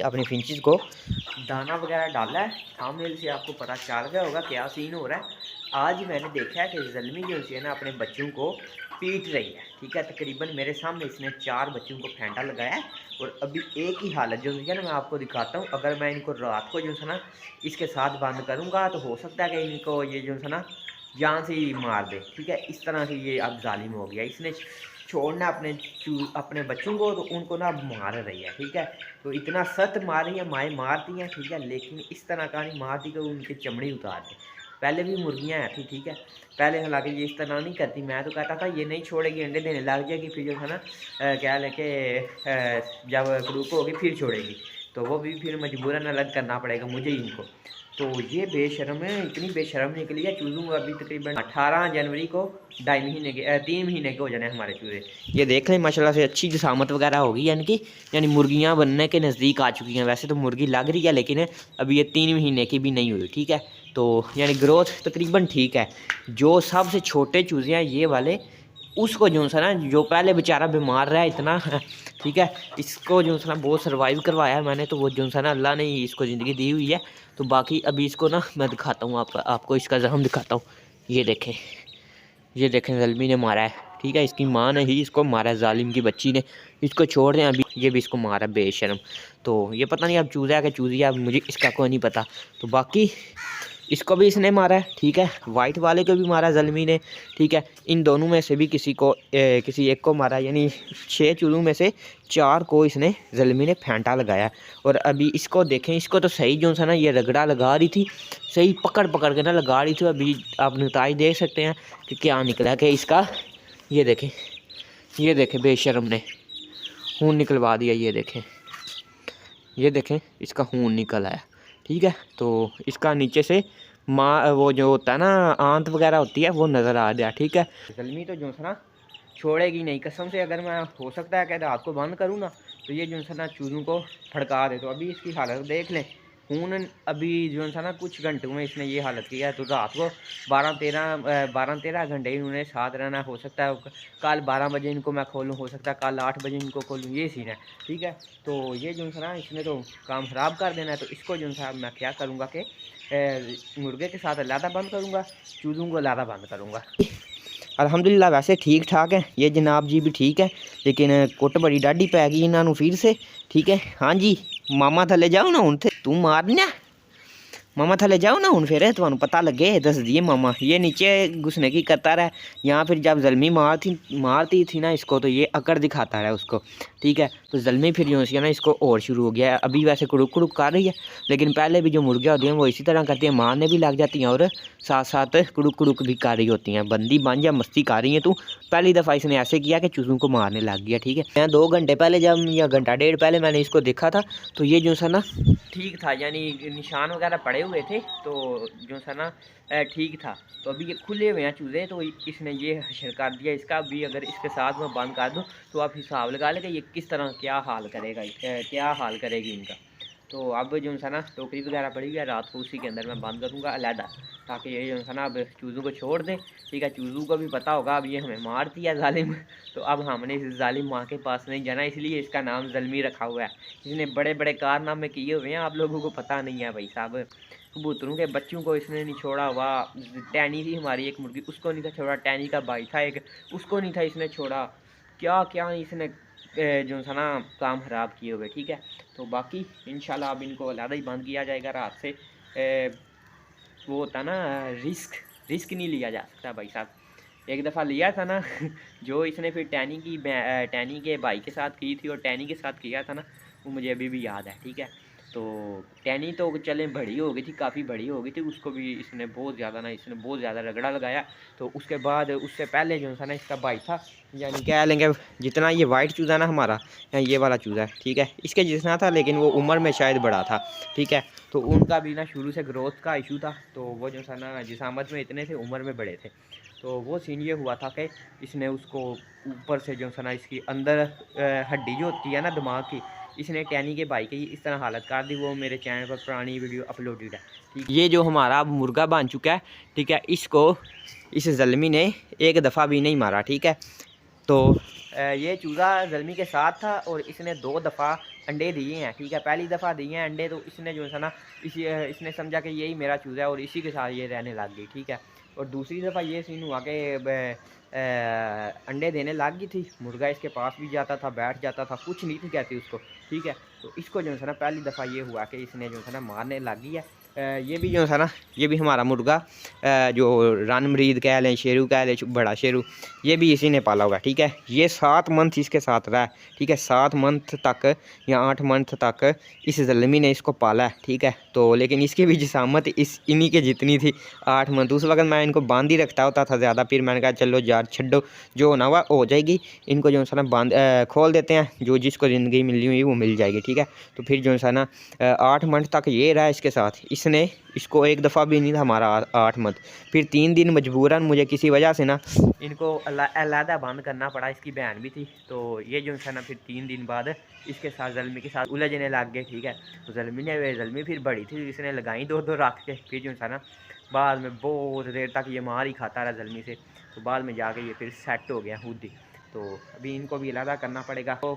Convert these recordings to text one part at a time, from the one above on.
अपने फिंचेस को दाना वगैरह डाला है। थंबनेल से आपको पता चल गया होगा क्या सीन हो रहा है। आज मैंने देखा है कि ज़ल्मी जो है ना अपने बच्चों को पीट रही है। ठीक है, तकरीबन मेरे सामने इसने 4 बच्चों को फेंटा लगाया है और अभी एक ही हालत जो है ना मैं आपको दिखाता हूँ। अगर मैं इनको रात को जो है ना इसके साथ बंद करूँगा तो हो सकता है कि इनको ये जो है ना जान से ही मार दे। ठीक है, इस तरह से ये अब जालिम हो गया। इसने छोड़ना अपने बच्चों को, तो उनको ना मार रही है। ठीक है, तो इतना सख्त मार रही है, माएँ मारती हैं। ठीक है, लेकिन इस तरह का नहीं मारती कि उनकी चमड़ी उतार दे। पहले भी मुर्गियाँ हैं थी। ठीक है, पहले हालांकि ये इस तरह नहीं करती। मैं तो कहता था ये नहीं छोड़ेगी, अंडे देने लग जाएगी, फिर जो है ना क्या लेके जब कड़ूक होगी फिर छोड़ेगी, तो वो भी फिर मजबूरन अलग करना पड़ेगा मुझे इनको। तो ये बेशर्म है, इतनी बेशर्म निकली है। चूज़ों अभी तकरीबन 18 जनवरी को 2.5 महीने के 3 महीने के हो जाने हमारे चूज़े। ये देख लें माशाल्लाह से अच्छी जसामत वगैरह होगी, यानी मुर्गियाँ बनने के नज़दीक आ चुकी हैं। वैसे तो मुर्गी लग रही है, लेकिन अभी ये 3 महीने की भी नहीं हुई। ठीक है, तो यानी ग्रोथ तकरीबन ठीक है। जो सबसे छोटे चूज़े हैं ये वाले, उसको जो सा ना जो पहले बेचारा बीमार रहा इतना ठीक है, इसको जो सा ना बहुत सर्वाइव करवाया है मैंने, तो वो जो सा ना अल्लाह ने इसको ज़िंदगी दी हुई है। तो बाकी अभी इसको ना मैं दिखाता हूँ आपको इसका ज़ख्म दिखाता हूँ। ये देखें ज़ल्मी ने मारा है। ठीक है, इसकी माँ ने ही इसको मारा है, जालिम की बच्ची ने। इसको छोड़ दें, अभी ये भी इसको मारा बेशर्म। तो ये पता नहीं अब चूज़ा है कि चूज़ी है, अब मुझे इसका कोई नहीं पता। तो बाकी इसको भी इसने मारा है। ठीक है, वाइट वाले को भी मारा ज़ल्मी ने। ठीक है, इन दोनों में से भी किसी एक को मारा, यानी 6 चूज़ों में से 4 को इसने ज़ल्मी ने फेंटा लगाया। और अभी इसको देखें, इसको तो सही जो सा ना ये रगड़ा लगा रही थी, सही पकड़ पकड़ के ना लगा रही थी। अभी आप नताइज देख सकते हैं कि क्या निकला कि इसका। ये देखें बेशर्म ने खून निकलवा दिया। ये देखें इसका खून निकल आया। ठीक है, तो इसका नीचे से वो जो होता है ना आंत वगैरह होती है वो नज़र आ गया। ठीक है, ज़ल्मी तो जो है ना छोड़ेगी नहीं कसम से। अगर मैं हो सकता है कि रात को बंद करूँ ना तो ये जो है ना चूज़ों को फड़का दे। तो अभी इसकी हालत देख लें, खून अभी जो है ना कुछ घंटों में इसने ये हालत की है। तो रात को 12-13 घंटे इन्होंने साथ रहना। हो सकता है कल 12 बजे इनको मैं खोलूँ, हो सकता है कल 8 बजे इनको खोलूँ, ये सीन है। ठीक है, तो ये जो है ना इसने तो काम ख़राब कर देना है। तो इसको जो है मैं क्या करूँगा कि मुर्गे के साथ अलहदा बंद करूँगा, चूज़ों को अलहदा बंद करूँगा। अल्हम्दुलिल्लाह वैसे ठीक ठाक है, ये जनाब जी भी ठीक है, लेकिन कुट बड़ी डाढ़ी पै गई इन्हों फिर से। ठीक है, हाँ जी मामा थले जाओ ना हूँ, तू मारना मामा थले जाओ ना हूँ, फिर तुम्हें पता लगे दस दिए मामा। ये नीचे घुसने की करता रहा यहाँ। फिर जब ज़ल्मी मारती थी ना इसको, तो ये अकड़ दिखाता रहा उसको। ठीक है, तो ज़ल्मी फिर जो है ना इसको और शुरू हो गया है। अभी वैसे कुड़ुक कुड़ुक कर रही है, लेकिन पहले भी जो मुर्गियाँ होती हैं वो इसी तरह करती हैं, मारने भी लग जाती हैं और साथ साथ कुड़ुक कुड़ुक भी कर रही होती हैं। बंदी बन जा, मस्ती कर रही है तू। पहली दफ़ा इसने ऐसे किया कि चूज़ों को मारने लग गया। ठीक है, मैं 2 घंटे पहले जब या घंटा डेढ़ पहले मैंने इसको देखा था, तो ये जो सा ना ठीक था, यानी निशान वगैरह पड़े हुए थे, तो जो सा ना ठीक था। तो अभी ये खुले हुए हैं चूज़े, तो इसने ये हशर कर दिया इसका। अभी अगर इसके साथ मैं बंद कर दूँ तो आप हिसाब लगा लें कि ये किस तरह क्या हाल करेगी इनका। तो अब जो है ना टोकरी वगैरह पड़ी हुई है, रात को उसी के अंदर मैं बंद करूँगा अलहदा, ताकि ये जो है ना अब चूज़ों को छोड़ दें। ठीक है, चूज़ों को भी पता होगा अब ये हमें मारती है जालिम, तो अब हमने इस जालिम माँ के पास नहीं जाना, इसलिए इसका नाम ज़ल्मी रखा हुआ है। इसने बड़े बड़े कारनामे किए हुए हैं, आप लोगों को पता नहीं है भाई साहब। कबूतरों के बच्चों को इसने नहीं छोड़ा हुआ। टैनी थी हमारी एक मुर्गी, उसको नहीं था छोड़ा। टैनी का भाई था एक, उसको नहीं था इसने छोड़ा। क्या क्या इसने जो था ना काम ख़राब किए हुए। ठीक है, तो बाकी इंशाल्लाह अब इनको अलहदा ही बंद किया जाएगा रात से। वो होता ना रिस्क नहीं लिया जा सकता भाई साहब। एक दफ़ा लिया था ना जो इसने फिर टैनी के भाई के साथ की थी और टैनी के साथ किया था ना, वो मुझे अभी भी याद है। ठीक है, तो टैनी तो चले बड़ी हो गई थी, काफ़ी बड़ी हो गई थी, उसको भी इसने बहुत ज़्यादा रगड़ा लगाया। तो उसके बाद उससे पहले जो था ना इसका भाई था, यानी कह लेंगे जितना ये वाइट चूज़ा ना हमारा, ये वाला चूज़ा है। ठीक है, इसके जितना था, लेकिन वो उम्र में शायद बड़ा था। ठीक है, तो उनका भी ना शुरू से ग्रोथ का इशू था, तो वो जो था ना जिसामत में इतने थे, उम्र में बड़े थे। तो वो सीन ये हुआ था कि इसने उसको ऊपर से जो है ना इसकी अंदर हड्डी जो होती है ना दिमाग की, इसने टैनी के भाई की इस तरह हालत कर दी। वो मेरे चैनल पर पुरानी वीडियो अपलोडेड है। ठीक, ये जो हमारा अब मुर्गा बन चुका है, ठीक है, इसको इस ज़ल्मी ने एक दफ़ा भी नहीं मारा। ठीक है, तो ये चूज़ा ज़ल्मी के साथ था और इसने 2 दफ़ा अंडे दिए हैं, ठीक है, पहली दफ़ा दिए हैं अंडे। तो इसने जो है ना इसने समझा कि यही मेरा चूज़ा है और इसी के साथ ये रहने लग गई, ठीक है। और दूसरी दफ़ा ये सीन हुआ कि अंडे देने लग गई थी, मुर्गा इसके पास भी जाता था, बैठ जाता था, कुछ नहीं थी कहती उसको, ठीक है। तो इसको जो है ना पहली दफ़ा ये हुआ कि इसने जो है ना मारने लग गई है। ये भी जो है ना, ये भी हमारा मुर्गा जो रन मरीद कह लें, शेरू कह लें, बड़ा शेरू, ये भी इसी ने पाला होगा, ठीक है। ये 7 मंथ इसके साथ रहा है, ठीक है, 7 मंथ तक या 8 मंथ तक इस ज़ल्मी ने इसको पाला है, ठीक है। तो लेकिन इसकी भी जिसामत इन्हीं के जितनी थी, 8 मंथ। उस वक्त मैं इनको बांध ही रखता होता था ज़्यादा, फिर मैंने कहा चलो यार छड्डो, जो होना हुआ हो जाएगी, इनको जो है ना बांध खोल देते हैं, जो जिसको ज़िंदगी मिली हुई वो मिल जाएगी, ठीक है। तो फिर जो है ना 8 मंथ तक ये रहा इसके साथ। इसने इसको एक दफ़ा भी नहीं था हमारा 8 मंथ। फिर 3 दिन मजबूरन मुझे किसी वजह से ना इनको अलहदा बंद करना पड़ा, इसकी बहन भी थी। तो ये जो है ना फिर 3 दिन बाद इसके साथ ज़ल्मी के साथ उलझने लग गए, ठीक है। तो ज़ल्मी फिर बड़ी थी, इसने लगाई 2-2 रख के। फिर जो है ना बाद में बहुत देर तक ये मार ही खाता रहा ज़ल्मी से। तो बाद में जाके ये फिर सेट हो गया खुद ही। तो अभी इनको भी अलहदा करना पड़ेगा। तो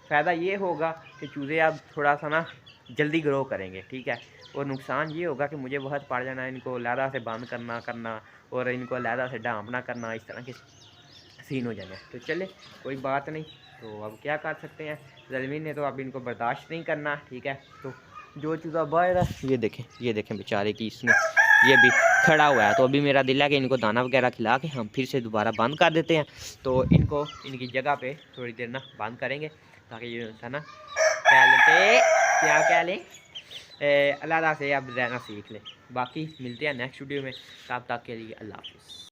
फ़ायदा ये होगा कि चूज़े अब थोड़ा सा ना जल्दी ग्रो करेंगे, ठीक है। और नुकसान ये होगा कि मुझे वक्त पड़ जाना इनको अलहदा से बंद करना और इनको अलहदा से डांपना करना, इस तरह के सीन हो जाना। तो चले कोई बात नहीं, तो अब क्या कर सकते हैं, ज़मीन ने तो अब इनको बर्दाश्त नहीं करना, ठीक है। तो जो चूज़ा बाहर है ये देखें बेचारे की, इसने ये भी खड़ा हुआ है। तो अभी मेरा दिल है कि इनको दाना वगैरह खिला के हम फिर से दोबारा बंद कर देते हैं। तो इनको इनकी जगह पे थोड़ी देर ना बंद करेंगे, ताकि ये है ना क्या कह लें अलहदा से अब रहना सीख लें। बाकी मिलते हैं नेक्स्ट वीडियो में, तब तक के लिए अल्लाह हाफ़िज़।